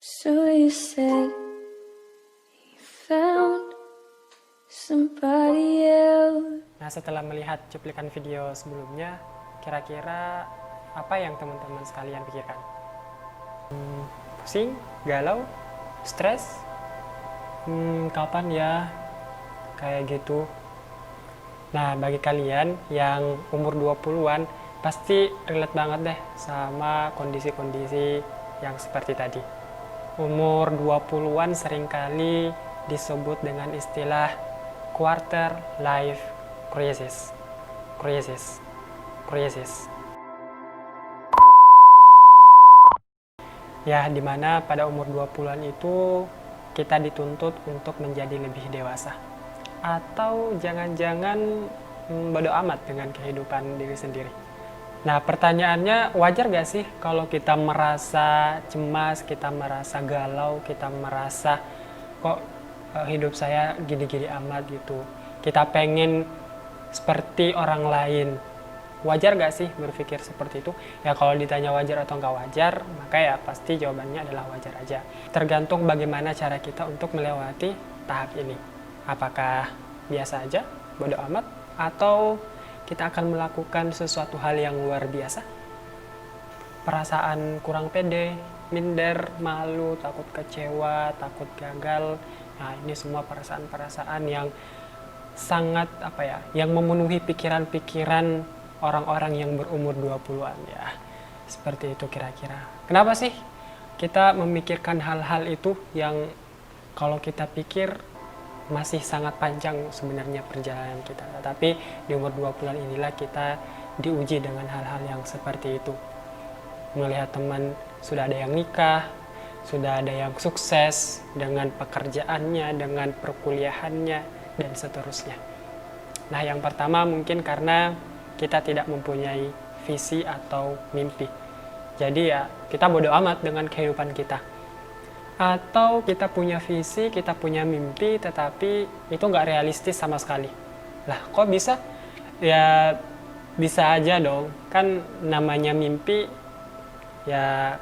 So you said you found somebody else. Nah, setelah melihat cuplikan video sebelumnya, kira-kira apa yang teman-teman sekalian pikirkan? Pusing? Galau? Stres? Kapan ya? Kayak gitu. Nah, bagi kalian yang umur 20-an, pasti relate banget deh sama kondisi-kondisi yang seperti tadi. Umur 20-an seringkali disebut dengan istilah quarter life crisis. Ya, dimana pada umur 20-an itu kita dituntut untuk menjadi lebih dewasa. Atau jangan-jangan bodo amat dengan kehidupan diri sendiri. Nah, pertanyaannya, wajar gak sih kalau kita merasa cemas, kita merasa galau, kita merasa kok hidup saya gini-gini amat gitu. Kita pengen seperti orang lain. Wajar gak sih berpikir seperti itu? Ya kalau ditanya wajar atau nggak wajar, maka ya pasti jawabannya adalah wajar aja. Tergantung bagaimana cara kita untuk melewati tahap ini. Apakah biasa aja, bodo amat, atau kita akan melakukan sesuatu hal yang luar biasa? Perasaan kurang pede, minder, malu, takut kecewa, takut gagal. Nah, ini semua perasaan-perasaan yang sangat yang memenuhi pikiran-pikiran orang-orang yang berumur 20-an ya. Seperti itu kira-kira. Kenapa sih kita memikirkan hal-hal itu yang kalau kita pikir masih sangat panjang sebenarnya perjalanan kita. Tetapi di umur 20-an inilah kita diuji dengan hal-hal yang seperti itu. Melihat teman sudah ada yang nikah, sudah ada yang sukses dengan pekerjaannya, dengan perkuliahannya, dan seterusnya. Nah, yang pertama mungkin karena kita tidak mempunyai visi atau mimpi. Jadi ya kita bodo amat dengan kehidupan kita. Atau kita punya visi, kita punya mimpi, tetapi itu nggak realistis sama sekali. Lah, kok bisa? Ya bisa aja dong. Kan namanya mimpi, ya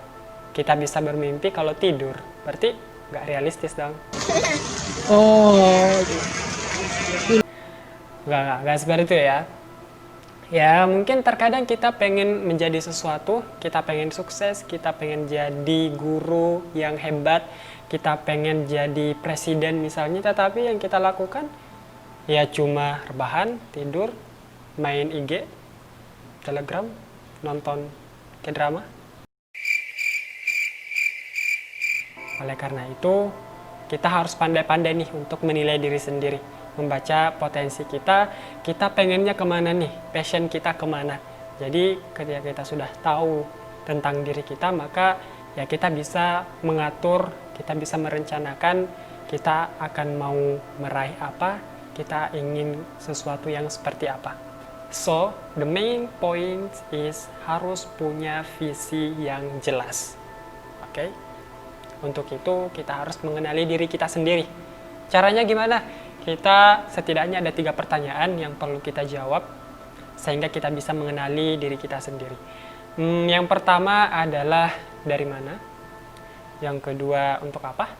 kita bisa bermimpi kalau tidur. Berarti nggak realistis dong. Oh, Nggak seperti itu ya. Ya mungkin terkadang kita pengen menjadi sesuatu, kita pengen sukses, kita pengen jadi guru yang hebat, kita pengen jadi presiden misalnya, tetapi yang kita lakukan ya cuma rebahan, tidur, main IG, Telegram, nonton K-drama. Oleh karena itu, kita harus pandai-pandai nih untuk menilai diri sendiri. Membaca potensi kita pengennya kemana nih, passion kita kemana. Jadi ketika kita sudah tahu tentang diri kita, maka ya kita bisa mengatur, kita bisa merencanakan kita akan mau meraih apa, kita ingin sesuatu yang seperti apa. So, the main point is harus punya visi yang jelas. Oke? Untuk itu kita harus mengenali diri kita sendiri. Caranya gimana? Kita setidaknya ada 3 pertanyaan yang perlu kita jawab sehingga kita bisa mengenali diri kita sendiri. Yang pertama adalah dari mana, yang kedua untuk apa,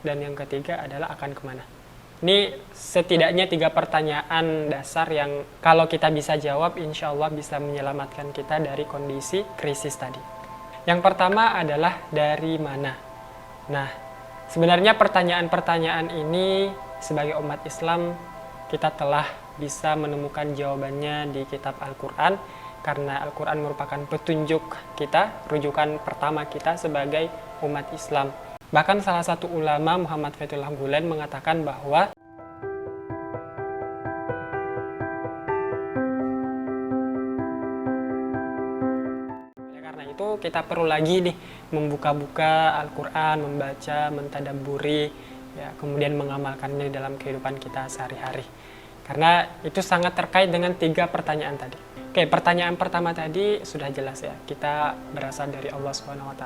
dan yang ketiga adalah akan kemana. Ini setidaknya 3 pertanyaan dasar yang kalau kita bisa jawab, insya Allah bisa menyelamatkan kita dari kondisi krisis tadi. Yang pertama adalah dari mana. Nah, sebenarnya pertanyaan-pertanyaan ini sebagai umat Islam kita telah bisa menemukan jawabannya di kitab Al-Quran, karena Al-Quran merupakan petunjuk kita, rujukan pertama kita sebagai umat Islam. Bahkan salah satu ulama, Muhammad Fathullah Gulen, mengatakan bahwa karena itu kita perlu lagi nih membuka-buka Al-Quran, membaca, mentadabburi, ya, kemudian mengamalkannya dalam kehidupan kita sehari-hari. Karena itu sangat terkait dengan 3 pertanyaan tadi. Oke, pertanyaan pertama tadi sudah jelas ya. Kita berasal dari Allah SWT,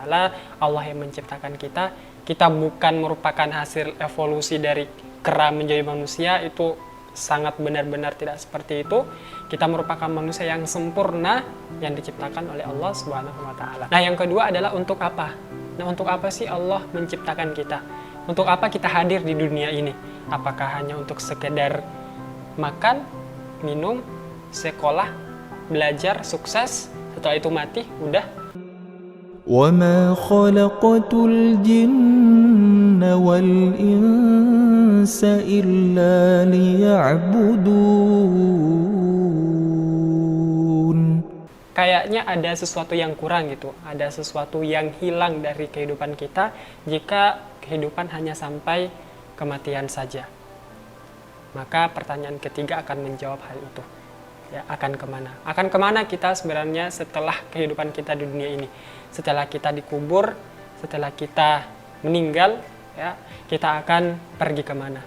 Allah yang menciptakan kita. Kita bukan merupakan hasil evolusi dari kera menjadi manusia, itu sangat benar-benar tidak seperti itu. Kita merupakan manusia yang sempurna yang diciptakan oleh Allah SWT. Nah, yang kedua adalah untuk apa? Nah, untuk apa sih Allah menciptakan kita? Untuk apa kita hadir di dunia ini? Apakah hanya untuk sekedar makan, minum, sekolah, belajar, sukses, setelah itu mati, udah? وما خلقت الجن والإنس إلا ليعبدون. Kayaknya ada sesuatu yang kurang gitu, ada sesuatu yang hilang dari kehidupan kita jika kehidupan hanya sampai kematian saja. Maka pertanyaan ketiga akan menjawab hal itu. Ya, akan kemana? Akan kemana kita sebenarnya setelah kehidupan kita di dunia ini? Setelah kita dikubur, setelah kita meninggal, ya, kita akan pergi kemana?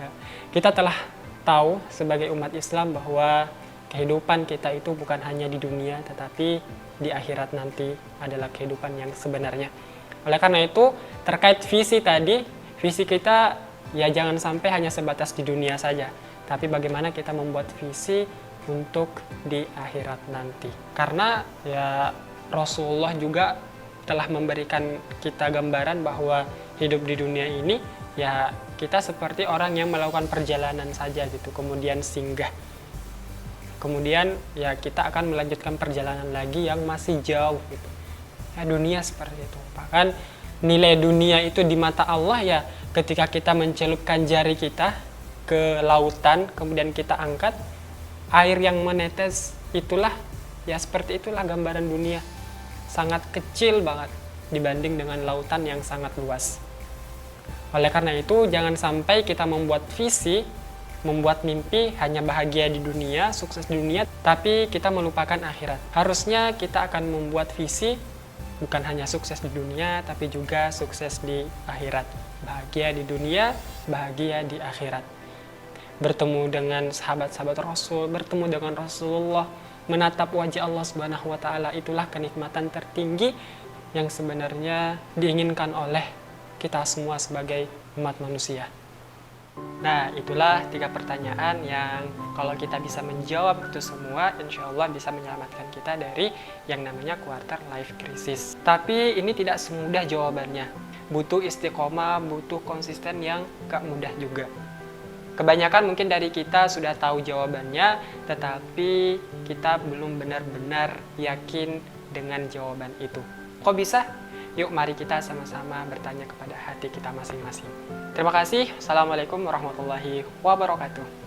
Ya, kita telah tahu sebagai umat Islam bahwa kehidupan kita itu bukan hanya di dunia, tetapi di akhirat nanti adalah kehidupan yang sebenarnya. Oleh karena itu, terkait visi tadi, visi kita ya jangan sampai hanya sebatas di dunia saja, tapi bagaimana kita membuat visi untuk di akhirat nanti. Karena ya Rasulullah juga telah memberikan kita gambaran bahwa hidup di dunia ini ya kita seperti orang yang melakukan perjalanan saja gitu, kemudian singgah. Kemudian ya kita akan melanjutkan perjalanan lagi yang masih jauh gitu. Ya dunia seperti itu. Bahkan nilai dunia itu di mata Allah ya ketika kita mencelupkan jari kita ke lautan, kemudian kita angkat, air yang menetes itulah, ya seperti itulah gambaran dunia. Sangat kecil banget dibanding dengan lautan yang sangat luas. Oleh karena itu, jangan sampai kita membuat visi, membuat mimpi hanya bahagia di dunia, sukses di dunia, tapi kita melupakan akhirat. Harusnya kita akan membuat visi bukan hanya sukses di dunia, tapi juga sukses di akhirat. Bahagia di dunia, bahagia di akhirat. Bertemu dengan sahabat-sahabat Rasul, bertemu dengan Rasulullah, menatap wajah Allah Subhanahu wa taala, itulah kenikmatan tertinggi yang sebenarnya diinginkan oleh kita semua sebagai umat manusia. Nah, itulah 3 pertanyaan yang kalau kita bisa menjawab itu semua, insya Allah bisa menyelamatkan kita dari yang namanya quarter life crisis. Tapi ini tidak semudah jawabannya. Butuh istiqomah, butuh konsisten yang gak mudah juga. Kebanyakan mungkin dari kita sudah tahu jawabannya, tetapi kita belum benar-benar yakin dengan jawaban itu. Kok bisa? Yuk mari kita sama-sama bertanya kepada hati kita masing-masing. Terima kasih. Assalamualaikum warahmatullahi wabarakatuh.